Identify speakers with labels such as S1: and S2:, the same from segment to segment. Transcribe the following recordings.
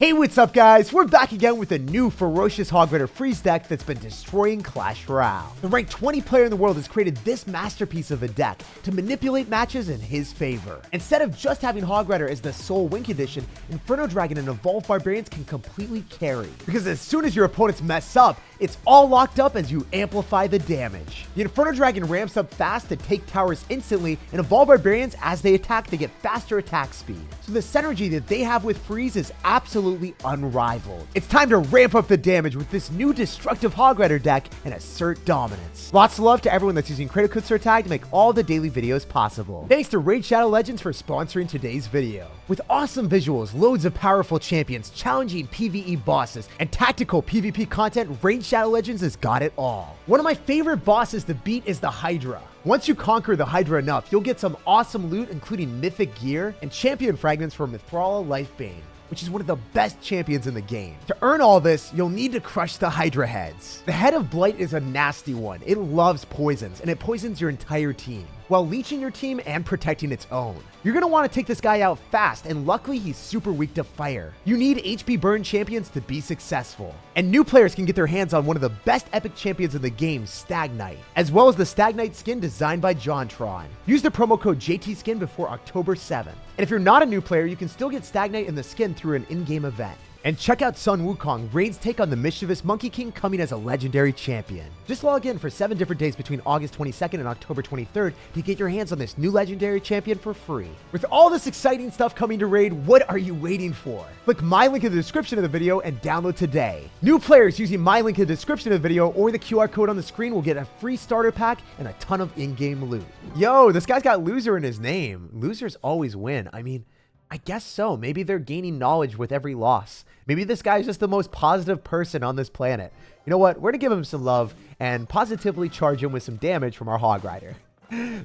S1: Hey, what's up guys? We're back again with a new ferocious Hog Rider freeze deck that's been destroying Clash Royale. The ranked 20 player in the world has created this masterpiece of a deck to manipulate matches in his favor. Instead of just having Hog Rider as the sole win condition, Inferno Dragon and Evolved Barbarians can completely carry. Because as soon as your opponents mess up, it's all locked up as you amplify the damage. The Inferno Dragon ramps up fast to take towers instantly, and Evolved Barbarians, as they attack, they get faster attack speed. So the synergy that they have with freeze is absolutely unrivaled. It's time to ramp up the damage with this new destructive Hog Rider deck and assert dominance. Lots of love to everyone that's using credit code SirTag to make all the daily videos possible. Thanks to Raid Shadow Legends for sponsoring today's video. With awesome visuals, loads of powerful champions, challenging PvE bosses, and tactical PvP content, Raid Shadow Legends has got it all. One of my favorite bosses to beat is the Hydra. Once you conquer the Hydra enough, you'll get some awesome loot, including mythic gear and champion fragments for Mithrala Lifebane, which is one of the best champions in the game. To earn all this, you'll need to crush the Hydra heads. The Head of Blight is a nasty one. It loves poisons, and it poisons your entire team, while leeching your team and protecting its own. You're gonna wanna take this guy out fast, and luckily he's super weak to fire. You need HP burn champions to be successful. And new players can get their hands on one of the best epic champions in the game, Stag Knight, as well as the Stag Knight skin designed by JonTron. Use the promo code JTSkin before October 7th. And if you're not a new player, you can still get Stag Knight in the skin through an in-game event. And check out Sun Wukong, Raid's take on the mischievous Monkey King, coming as a legendary champion. Just log in for 7 different days between August 22nd and October 23rd to get your hands on this new legendary champion for free. With all this exciting stuff coming to Raid, what are you waiting for? Click my link in the description of the video and download today. New players using my link in the description of the video or the QR code on the screen will get a free starter pack and a ton of in-game loot. Yo, this guy's got loser in his name. Losers always win. I mean, I guess so. Maybe they're gaining knowledge with every loss. Maybe this guy's just the most positive person on this planet. You know what? We're going to give him some love and positively charge him with some damage from our Hog Rider.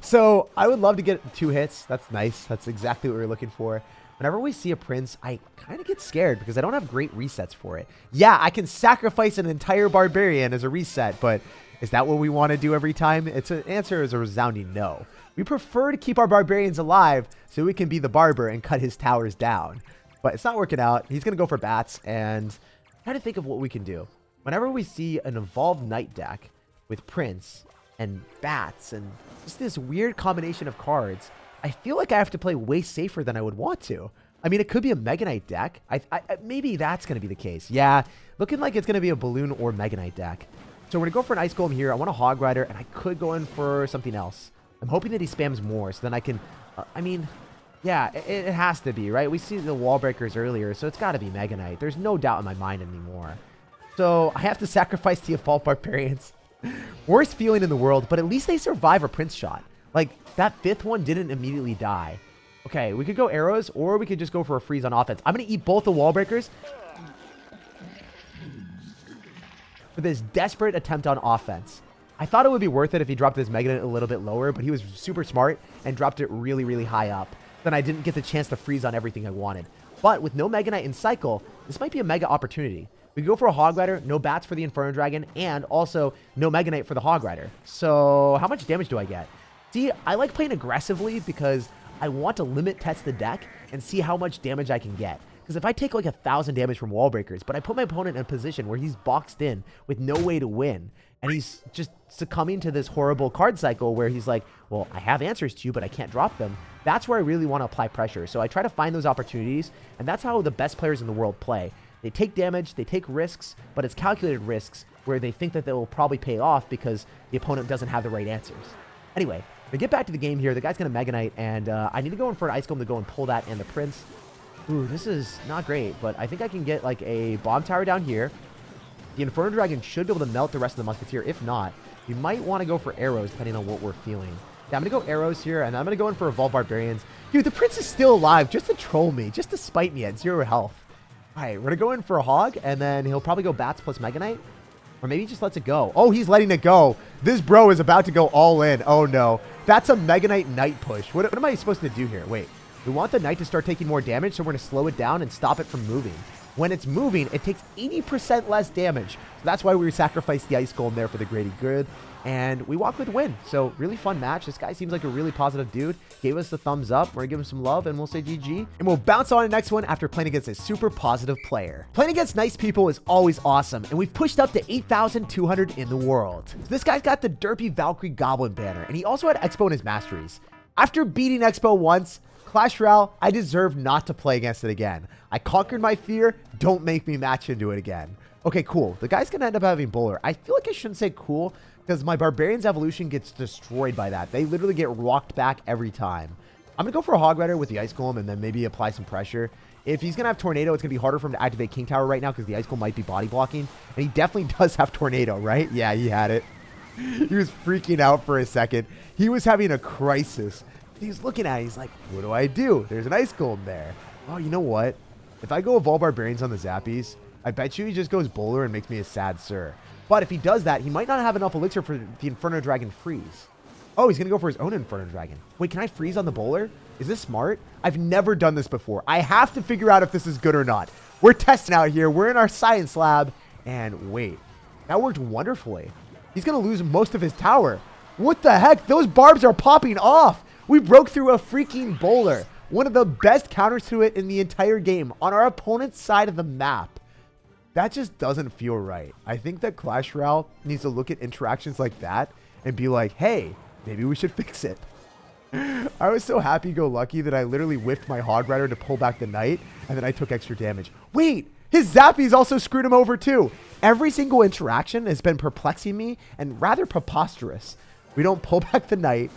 S1: So I would love to get 2 hits. That's nice. That's exactly what we're looking for. Whenever we see a Prince, I kind of get scared because I don't have great resets for it. Yeah, I can sacrifice an entire Barbarian as a reset, but is that what we want to do every time? Its answer is a resounding no. We prefer to keep our Barbarians alive so we can be the Barber and cut his towers down. But it's not working out. He's going to go for bats, and I'm trying to think of what we can do. Whenever we see an Evolved Knight deck with Prince and bats and just this weird combination of cards, I feel like I have to play way safer than I would want to. I mean, it could be a Mega Knight deck. Maybe that's going to be the case. Yeah, looking like it's going to be a Balloon or Mega Knight deck. So we're going to go for an Ice Golem here. I want a Hog Rider, and I could go in for something else. I'm hoping that he spams more so then I can, yeah, it has to be, right? We see the wall breakers earlier, so it's got to be Mega Knight. There's no doubt in my mind anymore. So I have to sacrifice the Evolved Barbarians. Worst feeling in the world, but at least they survive a Prince shot. Like, that 5th one didn't immediately die. Okay, we could go arrows, or we could just go for a freeze on offense. I'm going to eat both the wall breakers for this desperate attempt on offense. I thought it would be worth it if he dropped his Mega Knight a little bit lower, but he was super smart and dropped it really, really high up. Then I didn't get the chance to freeze on everything I wanted. But with no Mega Knight in cycle, this might be a mega opportunity. We go for a Hog Rider, no bats for the Inferno Dragon, and also no Mega Knight for the Hog Rider. So how much damage do I get? See, I like playing aggressively because I want to limit test the deck and see how much damage I can get. Because if I take like 1,000 damage from wall breakers, but I put my opponent in a position where he's boxed in with no way to win, and he's just succumbing to this horrible card cycle where he's like, well, I have answers to you, but I can't drop them. That's where I really want to apply pressure. So I try to find those opportunities, and that's how the best players in the world play. They take damage, they take risks, but it's calculated risks where they think that they will probably pay off because the opponent doesn't have the right answers. Anyway, to get back to the game here, the guy's going to Mega Knight, and I need to go in for an Ice Golem to go and pull that and the Prince. Ooh, this is not great, but I think I can get like a Bomb Tower down here. The Inferno Dragon should be able to melt the rest of the Musketeer. If not, you might want to go for arrows depending on what we're feeling. Yeah, I'm going to go arrows here, and I'm going to go in for Evolved Barbarians. Dude, the Prince is still alive just to troll me, just to spite me at 0 health. All right, we're going to go in for a Hog, and then he'll probably go bats plus Mega Knight. Or maybe he just lets it go. Oh, he's letting it go. This bro is about to go all in. Oh, no. That's a Mega Knight Knight push. What am I supposed to do here? Wait. We want the Knight to start taking more damage, so we're going to slow it down and stop it from moving. When it's moving, it takes 80% less damage. So that's why we sacrificed the Ice Golem there for the greater good. And we walk with win. So really fun match. This guy seems like a really positive dude. Gave us the thumbs up. We're going to give him some love and we'll say GG. And we'll bounce on to the next one after playing against a super positive player. Playing against nice people is always awesome. And we've pushed up to 8,200 in the world. So this guy's got the derpy Valkyrie Goblin banner. And he also had Expo in his masteries. After beating Expo once, Clash Royale, I deserve not to play against it again. I conquered my fear. Don't make me match into it again. Okay, cool. The guy's going to end up having Bowler. I feel like I shouldn't say cool because my Barbarians evolution gets destroyed by that. They literally get rocked back every time. I'm going to go for a Hog Rider with the Ice Golem and then maybe apply some pressure. If he's going to have Tornado, it's going to be harder for him to activate King Tower right now because the Ice Golem might be body blocking. And he definitely does have Tornado, right? Yeah, he had it. He was freaking out for a second. He was having a crisis. He's looking at it. He's like, what do I do? There's an Ice Golem there. Oh, you know what? If I go Evolve Barbarians on the Zappies, I bet you he just goes Bowler and makes me a sad Sir. But if he does that, he might not have enough Elixir for the Inferno Dragon freeze. Oh, he's going to go for his own Inferno Dragon. Wait, can I freeze on the Bowler? Is this smart? I've never done this before. I have to figure out if this is good or not. We're testing out here. We're in our science lab. And wait, that worked wonderfully. He's going to lose most of his tower. What the heck? Those barbs are popping off. We broke through a freaking Bowler. One of the best counters to it in the entire game on our opponent's side of the map. That just doesn't feel right. I think that Clash Royale needs to look at interactions like that and be like, hey, maybe we should fix it. I was so happy-go-lucky that I literally whiffed my Hog Rider to pull back the Knight, and then I took extra damage. Wait, his Zappies also screwed him over too. Every single interaction has been perplexing me and rather preposterous. We don't pull back the Knight.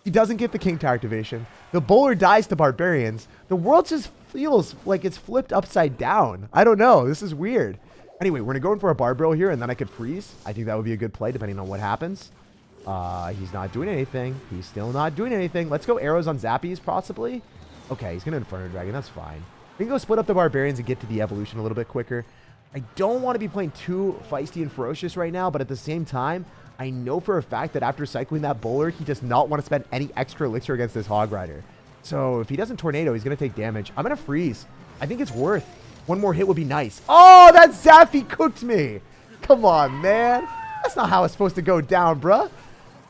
S1: He doesn't get the King Tower activation. The Bowler dies to Barbarians. The world just feels like it's flipped upside down. I don't know. This is weird. Anyway, we're going to go in for a Barb Barrel here, and then I could freeze. I think that would be a good play, depending on what happens. He's not doing anything. He's still not doing anything. Let's go arrows on Zappies, possibly. Okay, he's going to Inferno Dragon. That's fine. We can go split up the Barbarians and get to the evolution a little bit quicker. I don't want to be playing too feisty and ferocious right now, but at the same time, I know for a fact that after cycling that Bowler, he does not want to spend any extra elixir against this Hog Rider. So if he doesn't Tornado, he's going to take damage. I'm going to freeze. I think it's worth. One more hit would be nice. Oh, that Zappy cooked me. Come on, man. That's not how it's supposed to go down, bruh.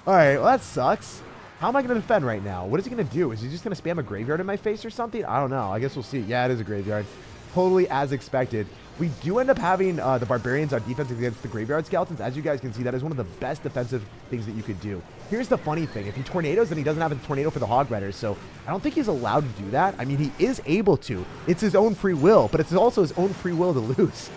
S1: All right, well, that sucks. How am I going to defend right now? What is he going to do? Is he just going to spam a graveyard in my face or something? I don't know. I guess we'll see. Yeah, it is a graveyard. Totally as expected. We do end up having the Barbarians on defense against the Graveyard Skeletons. As you guys can see, that is one of the best defensive things that you could do. Here's the funny thing. If he Tornadoes, then he doesn't have a Tornado for the Hog Riders, so I don't think he's allowed to do that. I mean, he is able to. It's his own free will, but it's also his own free will to lose.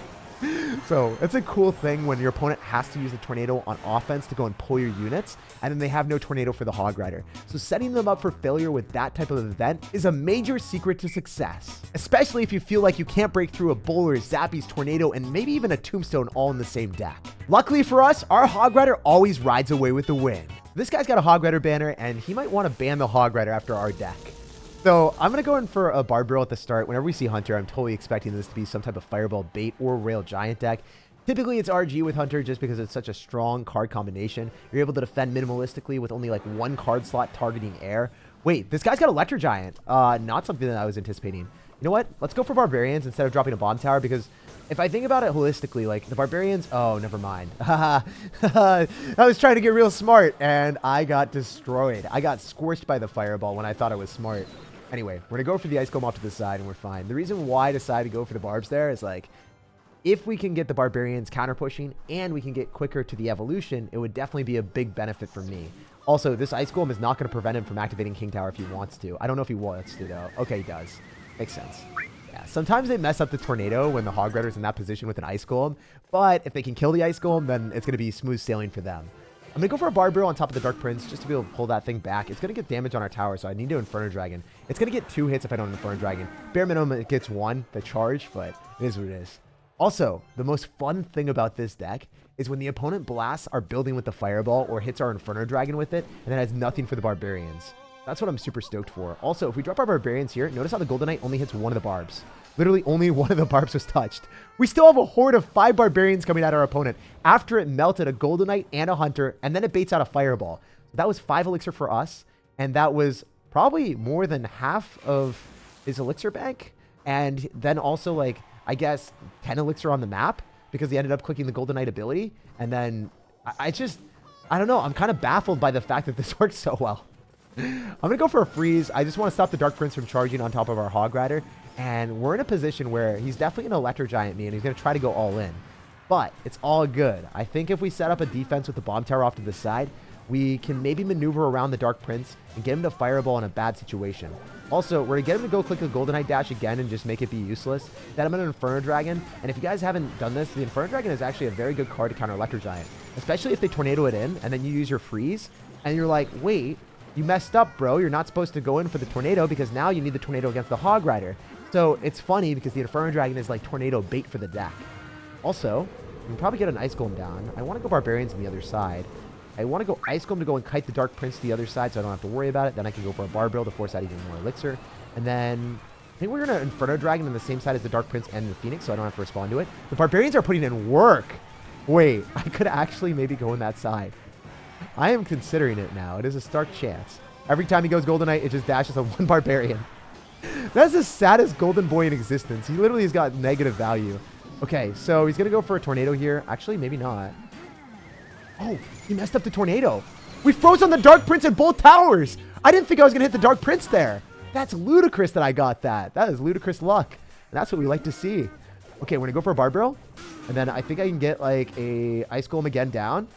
S1: So it's a cool thing when your opponent has to use the Tornado on offense to go and pull your units, and then they have no Tornado for the Hog Rider. So setting them up for failure with that type of event is a major secret to success, especially if you feel like you can't break through a Bowler, Zappies, Tornado, and maybe even a Tombstone all in the same deck. Luckily for us, our Hog Rider always rides away with the win. This guy's got a Hog Rider banner, and he might want to ban the Hog Rider after our deck. So I'm going to go in for a Barb Barrel at the start. Whenever we see Hunter, I'm totally expecting this to be some type of Fireball bait or Rail Giant deck. Typically, it's RG with Hunter just because it's such a strong card combination. You're able to defend minimalistically with only like one card slot targeting air. Wait, this guy's got Electro Giant. Not something that I was anticipating. You know what? Let's go for Barbarians instead of dropping a Bomb Tower because if I think about it holistically, like the Barbarians... Oh, never mind. I was trying to get real smart and I got destroyed. I got scorched by the Fireball when I thought I was smart. Anyway, we're going to go for the Ice Golem off to the side, and we're fine. The reason why I decided to go for the Barbs there is, like, if we can get the Barbarians counter-pushing and we can get quicker to the evolution, it would definitely be a big benefit for me. Also, this Ice Golem is not going to prevent him from activating King Tower if he wants to. I don't know if he wants to, though. Okay, he does. Makes sense. Yeah, sometimes they mess up the Tornado when the Hog Rider's in that position with an Ice Golem, but if they can kill the Ice Golem, then it's going to be smooth sailing for them. I'm going to go for a Barb Barrel on top of the Dark Prince just to be able to pull that thing back. It's going to get damage on our tower, so I need to Inferno Dragon. It's going to get 2 hits if I don't Inferno Dragon. Bare minimum, it gets 1, the charge, but it is what it is. Also, the most fun thing about this deck is when the opponent blasts our building with the Fireball or hits our Inferno Dragon with it, and then has nothing for the Barbarians. That's what I'm super stoked for. Also, if we drop our Barbarians here, notice how the Golden Knight only hits 1 of the Barbs. Literally only 1 of the Barbs was touched. We still have a horde of 5 Barbarians coming at our opponent after it melted a Golden Knight and a Hunter, and then it baits out a Fireball. That was 5 elixir for us, and that was probably more than half of his elixir bank. And then also, like, I guess, 10 elixir on the map because he ended up clicking the Golden Knight ability. And then I don't know. I'm kind of baffled by the fact that this works so well. I'm going to go for a freeze. I just want to stop the Dark Prince from charging on top of our Hog Rider. And we're in a position where he's definitely going to Electro Giant me, and he's going to try to go all in. But it's all good. I think if we set up a defense with the Bomb Tower off to the side, we can maybe maneuver around the Dark Prince and get him to Fireball in a bad situation. Also, we're going to get him to go click the Golden Knight dash again and just make it be useless. Then I'm going to Inferno Dragon. And if you guys haven't done this, the Inferno Dragon is actually a very good card to counter Electro Giant. Especially if they Tornado it in, and then you use your freeze, and you're like, wait, you messed up, bro. You're not supposed to go in for the Tornado because now you need the Tornado against the Hog Rider. So it's funny because the Inferno Dragon is like Tornado bait for the deck. Also, we can probably get an Ice Golem down. I want to go Barbarians on the other side. I want to go Ice Golem to go and kite the Dark Prince to the other side so I don't have to worry about it. Then I can go for a Barbarian to force out even more Elixir. And then I think we're going to Inferno Dragon on the same side as the Dark Prince and the Phoenix so I don't have to respond to it. The Barbarians are putting in work. Wait, I could actually maybe go on that side. I am considering it now. It is a stark chance. Every time he goes Golden Knight, it just dashes on one Barbarian. That's the saddest Golden Boy in existence. He literally has got negative value. Okay, so he's going to go for a Tornado here. Actually, maybe not. Oh, he messed up the Tornado. We froze on the Dark Prince in both towers. I didn't think I was going to hit the Dark Prince there. That's ludicrous that I got that. That is ludicrous luck. And that's what we like to see. Okay, we're going to go for a Barbarian. And then I think I can get like a Ice Golem again down.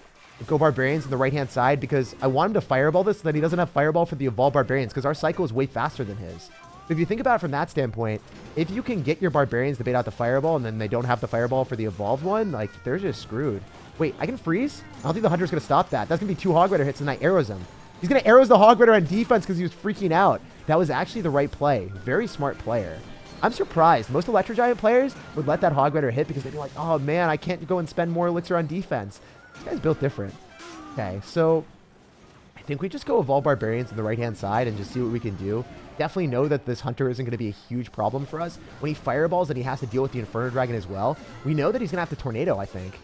S1: Go Barbarians on the right-hand side because I want him to Fireball this so that he doesn't have Fireball for the Evolved Barbarians because our cycle is way faster than his. So if you think about it from that standpoint, if you can get your Barbarians to bait out the Fireball and then they don't have the Fireball for the Evolved one, like, they're just screwed. Wait, I can freeze? I don't think the Hunter's going to stop that. That's going to be 2 Hog Rider hits and I arrows him. He's going to arrows the Hog Rider on defense because he was freaking out. That was actually the right play. Very smart player. I'm surprised. Most Electro Giant players would let that Hog Rider hit because they'd be like, oh man, I can't go and spend more Elixir on defense. This guy's built different. Okay, so I think we just go Evolve Barbarians on the right-hand side and just see what we can do. Definitely know that this Hunter isn't going to be a huge problem for us. When he Fireballs and he has to deal with the Inferno Dragon as well, we know that he's going to have to Tornado, I think.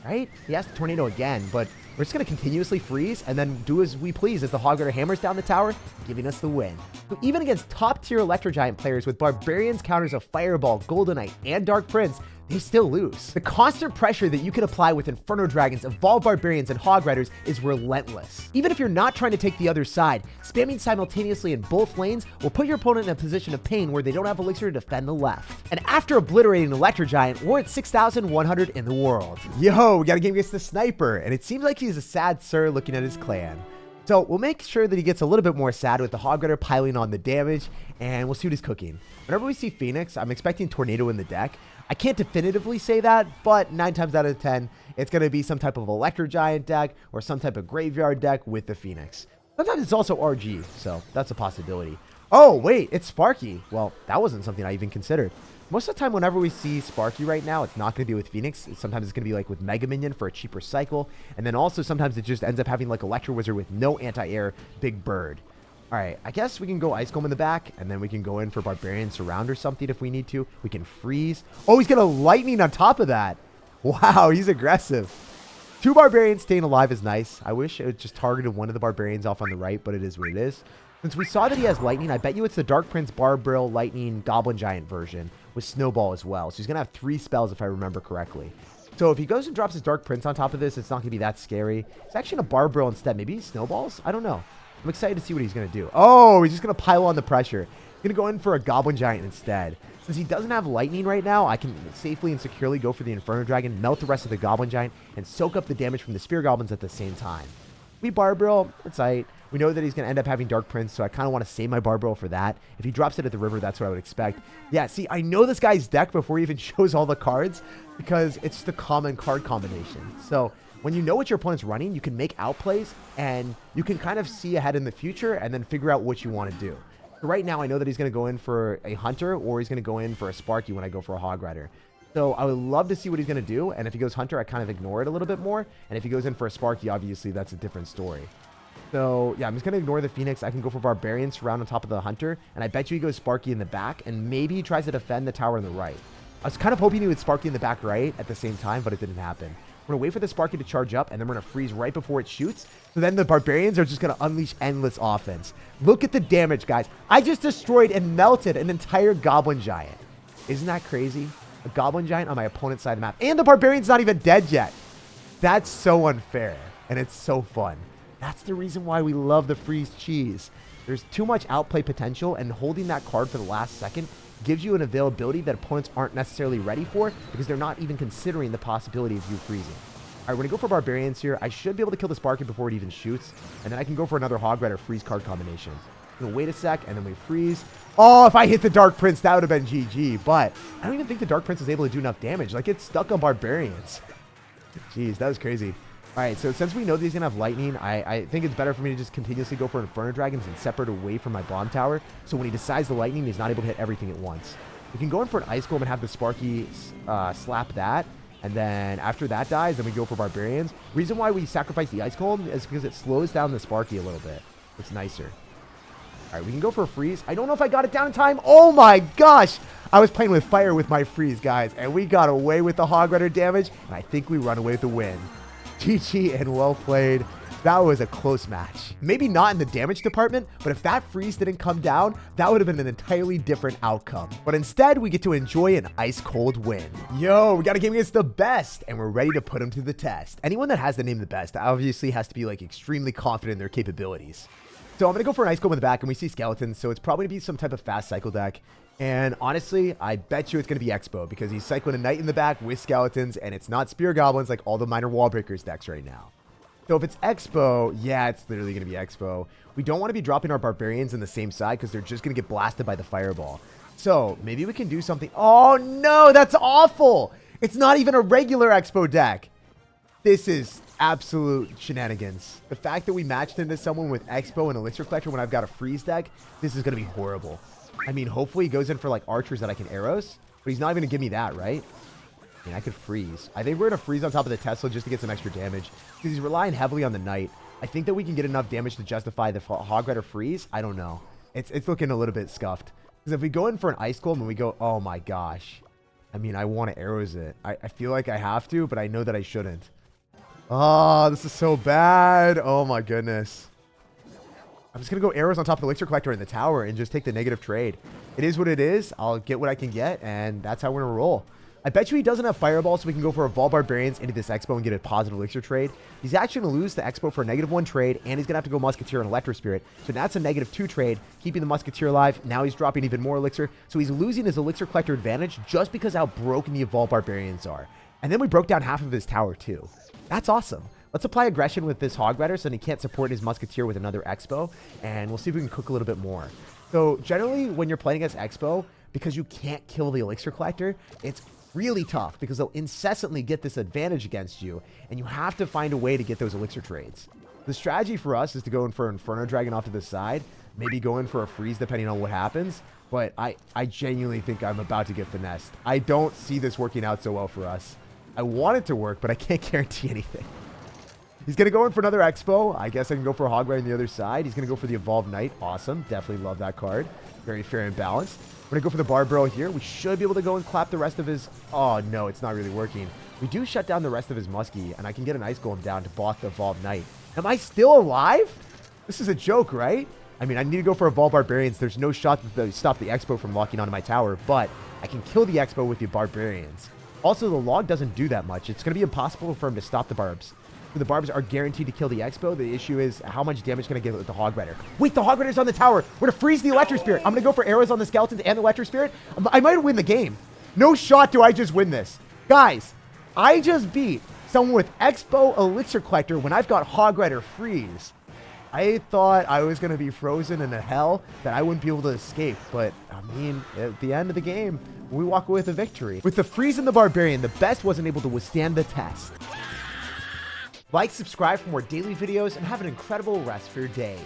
S1: Right? He has to Tornado again, but we're just going to continuously freeze and then do as we please as the Hog Rider hammers down the tower, giving us the win. So even against top-tier Electro Giant players with Barbarians counters of Fireball, Golden Knight, and Dark Prince, they still lose. The constant pressure that you can apply with Inferno Dragons, Evolved Barbarians, and Hog Riders is relentless. Even if you're not trying to take the other side, spamming simultaneously in both lanes will put your opponent in a position of pain where they don't have Elixir to defend the left. And after obliterating Electro Giant, we're at 6,100 in the world. Yo, we got a game against the Sniper, and it seems like he's a sad sir looking at his clan. So we'll make sure that he gets a little bit more sad with the Hog Rider piling on the damage, and we'll see what he's cooking. Whenever we see Phoenix, I'm expecting Tornado in the deck. I can't definitively say that, but 9 times out of 10, it's going to be some type of Electro Giant deck or some type of Graveyard deck with the Phoenix. Sometimes it's also RG, so that's a possibility. Oh, wait, it's Sparky. Well, that wasn't something I even considered. Most of the time, whenever we see Sparky right now, it's not going to be with Phoenix. Sometimes it's going to be like with Mega Minion for a cheaper cycle. And then also sometimes it just ends up having like Electro Wizard with no anti-air, Big Bird. All right, I guess we can go Ice Golem in the back, and then we can go in for Barbarian Surround or something if we need to. We can freeze. Oh, he's going to Lightning on top of that. Wow, he's aggressive. 2 Barbarians staying alive is nice. I wish it just targeted one of the Barbarians off on the right, but it is what it is. Since we saw that he has Lightning, I bet you it's the Dark Prince, Barbarian, Lightning, Goblin Giant version with Snowball as well. So he's going to have 3 spells if I remember correctly. So if he goes and drops his Dark Prince on top of this, it's not going to be that scary. It's actually a Barbarian instead. Maybe he Snowballs? I don't know. I'm excited to see what he's going to do. Oh, he's just going to pile on the pressure. He's going to go in for a Goblin Giant instead. Since he doesn't have Lightning right now, I can safely and securely go for the Inferno Dragon, melt the rest of the Goblin Giant, and soak up the damage from the Spear Goblins at the same time. We Barbarian, it's tight. We know that he's going to end up having Dark Prince, so I kind of want to save my Barbarian for that. If he drops it at the river, that's what I would expect. Yeah, see, I know this guy's deck before he even shows all the cards because it's the common card combination. So when you know what your opponent's running, you can make outplays and you can kind of see ahead in the future and then figure out what you want to do. So right now, I know that he's going to go in for a Hunter or he's going to go in for a Sparky when I go for a Hog Rider. So I would love to see what he's going to do. And if he goes Hunter, I kind of ignore it a little bit more. And if he goes in for a Sparky, obviously, that's a different story. So yeah, I'm just going to ignore the Phoenix. I can go for Barbarian Surround on top of the Hunter. And I bet you he goes Sparky in the back. And maybe he tries to defend the tower on the right. I was kind of hoping he would Sparky in the back right at the same time, but it didn't happen. We're going to wait for the Sparky to charge up, and then we're going to freeze right before it shoots. So then the Barbarians are just going to unleash endless offense. Look at the damage, guys. I just destroyed and melted an entire Goblin Giant. Isn't that crazy? a goblin giant on my opponent's side of the map. And the barbarian's not even dead yet. That's so unfair, and it's so fun. That's the reason why we love the freeze cheese. There's too much outplay potential, and holding that card for the last second gives you an availability that opponents aren't necessarily ready for because they're not even considering the possibility of you freezing. All right, we're going to go for barbarians here. I should be able to kill the Sparky before it even shoots, and then I can go for another Hog Rider freeze card combination. We'll wait a sec, and then we freeze. Oh, if I hit the Dark Prince, that would have been GG, but I don't even think the Dark Prince is able to do enough damage. Like, it's stuck on barbarians. Jeez, that was crazy. All right, so since we know that he's going to have lightning, I think it's better for me to just continuously go for Inferno Dragons and separate away from my bomb tower, so when he decides the lightning, he's not able to hit everything at once. We can go in for an Ice Golem and have the Sparky slap that, and then after that dies, then we go for barbarians. Reason why we sacrifice the Ice Golem is because it slows down the Sparky a little bit. It's nicer. All right, we can go for a freeze. I don't know if I got it down in time. Oh my gosh! I was playing with fire with my freeze, guys, and we got away with the Hog Rider damage, and I think we run away with the win. GG and well played. That was a close match. Maybe not in the damage department, but if that freeze didn't come down, that would have been an entirely different outcome. But instead, we get to enjoy an ice cold win. Yo, we got a game against the best, and we're ready to put him to the test. Anyone that has the name the best obviously has to be like extremely confident in their capabilities. So I'm going to go for an Ice Golem in the back, and we see skeletons, so it's probably going to be some type of fast cycle deck. And honestly, I bet you it's going to be Expo, because he's cycling a Knight in the back with skeletons, and it's not Spear Goblins like all the minor wall breakers decks right now. So if it's Expo, yeah, it's literally going to be Expo. We don't want to be dropping our Barbarians in the same side, because they're just going to get blasted by the Fireball. So maybe we can do something. Oh no, that's awful! It's not even a regular Expo deck. This is absolute shenanigans. The fact that we matched into someone with Expo and Elixir Collector when I've got a freeze deck, this is going to be horrible. I mean, hopefully he goes in for like archers that I can arrows, but he's not even going to give me that, right? I mean, I could freeze. I think we're going to freeze on top of the Tesla just to get some extra damage because he's relying heavily on the Knight. I think that we can get enough damage to justify the Hog Rider freeze. I don't know. It's looking a little bit scuffed. Because if we go in for an Ice Golem and we go, oh my gosh. I mean, I want to arrows it. I feel like I have to, but I know that I shouldn't. Oh, this is so bad. Oh my goodness. I'm just going to go arrows on top of the Elixir Collector in the tower and just take the negative trade. It is what it is. I'll get what I can get, and that's how we're going to roll. I bet you he doesn't have Fireball, so we can go for a Vol Barbarians into this Expo and get a positive Elixir trade. He's actually going to lose the Expo for a -1 trade, and he's going to have to go Musketeer and Electro Spirit. So that's a -2 trade, keeping the Musketeer alive. Now he's dropping even more Elixir. So he's losing his Elixir Collector advantage just because how broken the Evolved Barbarians are. And then we broke down half of his tower, too. That's awesome. Let's apply aggression with this Hog Rider so then he can't support his Musketeer with another Expo, and we'll see if we can cook a little bit more. So generally, when you're playing against Expo, because you can't kill the Elixir Collector, it's really tough because they'll incessantly get this advantage against you, and you have to find a way to get those Elixir trades. The strategy for us is to go in for Inferno Dragon off to the side, maybe go in for a freeze depending on what happens, but I genuinely think I'm about to get finessed. I don't see this working out so well for us. I want it to work, but I can't guarantee anything. He's going to go in for another Expo. I guess I can go for a Hog Rider on the other side. He's going to go for the Evolved Knight. Awesome. Definitely love that card. Very fair and balanced. We're going to go for the Barbaro here. We should be able to go and clap the rest of his... Oh, no, it's not really working. We do shut down the rest of his Muskie, and I can get an Ice Golem down to block the Evolved Knight. Am I still alive? This is a joke, right? I mean, I need to go for Evolved Barbarians. There's no shot to stop the Expo from locking onto my tower, but I can kill the Expo with the Barbarians. Also, the log doesn't do that much. It's going to be impossible for him to stop the Barbs. The Barbs are guaranteed to kill the Expo. The issue is how much damage can I get with the Hog Rider? Wait, the Hog Rider's on the tower. We're going to freeze the Electro Spirit. I'm going to go for arrows on the Skeletons and the Electro Spirit. I might win the game. No shot do I just win this. Guys, I just beat someone with Expo Elixir Collector when I've got Hog Rider freeze. I thought I was going to be frozen in a hell that I wouldn't be able to escape. But, I mean, at the end of the game, we walk away with a victory. With the freeze and the Barbarian, the best wasn't able to withstand the test. Like, subscribe for more daily videos, and have an incredible rest of your day.